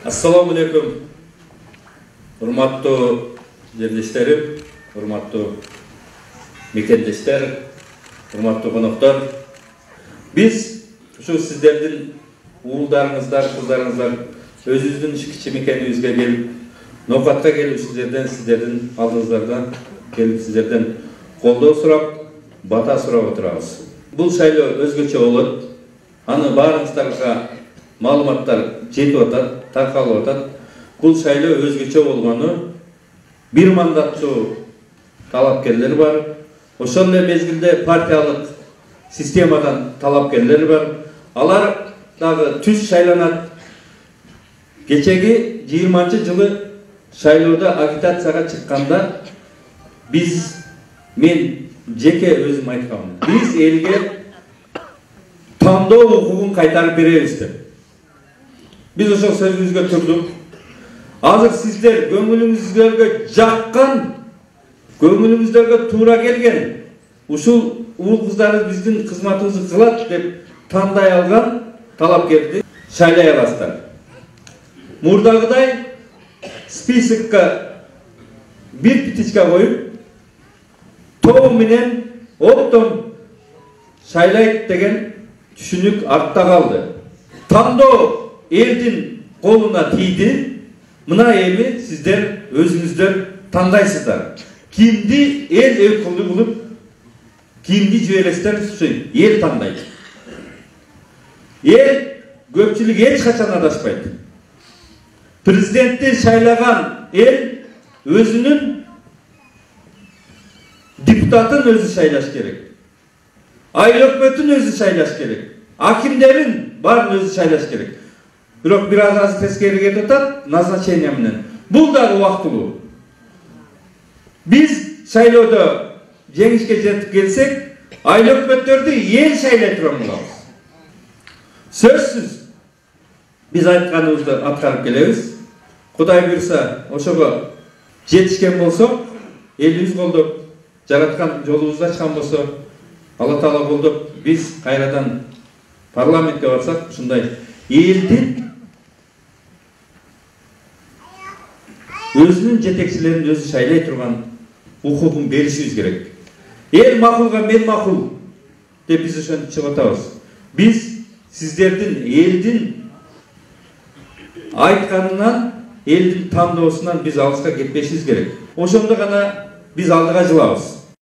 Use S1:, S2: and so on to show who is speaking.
S1: Assalamu alaikum. Hurmatlı jerdештерим, hurmatlı mekendештер, hurmatlı konuklar. Biz şu sizlerden uğullarınızlar, kızlarınızlar özünüzün kiçik mekanınızga gelip, nokatga gelip sizlerden aldığınızlardan gelip sizlerden kolдоо сурап, бата сурап отырабыз. Бұл шайлоо өзгөчө болот. Аны баарыңыздарга маалыматтар жетип атат, таркалып атат. Бұл шайлоо өзгөчө болгону бир мандаттуу талапкерлер бар. Ошол эле мезгилде партиялык системадан талапкерлер бар. Алар дагы түз шайланат. Кечеги 20-жылы шайлоодо агитацияга чыкканда мен жеке өзүм айткам. Биз элге тандоо укугун кайтарып беребиз деп. Biz ошол сөзүбүзгө турдук. Азыр сиздер көңүлүңүздөргө жаккан, көңүлүңүздөргө туура келген, ушул уул кыздарыбыз биздин кызматыбызды кылат деп тандай алган талапкерди шайлай аласыздар. Мурдагыдай списокко бир петичка коюп, тобу менен оптом шайлайт деген түшүнүк артта калды. Тандоо элдин колуна тийди. Мына эми сиздер өзүңүздөр тандайсыздар. Кимди эл өкүлү кылып, кимди жибересиздер, эл тандайт. Эл көпчүлүк эч качан адашпайт. Президентти шайлаган эл өзүнүн депутатын өзү шайлаш керек. Айыл өкмөтүн өзү шайлаш керек. Акимдерин баарын өзү шайлаш керек. Бирок бир аз тескери кетип атат назначение менен. Бул дагы убактылуу. Биз шайлоодо жеңишке жетип келсек, айыл өкмөттөрдү эл шайлай турган болобуз. Сөзсүз биз айтканыбызды аткарып келебиз. Кудай буйрса, ошого жетишкен болсок, элибиз колдоп, жараткан жолубузду ачкан болсо, Алла Таала колдоп, биз кайрадан парламентке барсак, ушундай элдин өзүнүн жетекчилерин өзү шайлай турган укугун беришибиз керек. Эл макулга мен макул деп биз ошентип чыгып атабыз. Биз сиздердин элдин айтканынан, элдин тандоосунан биз алыска кетпешибиз керек. Ошондо гана биз алдыга жылабыз.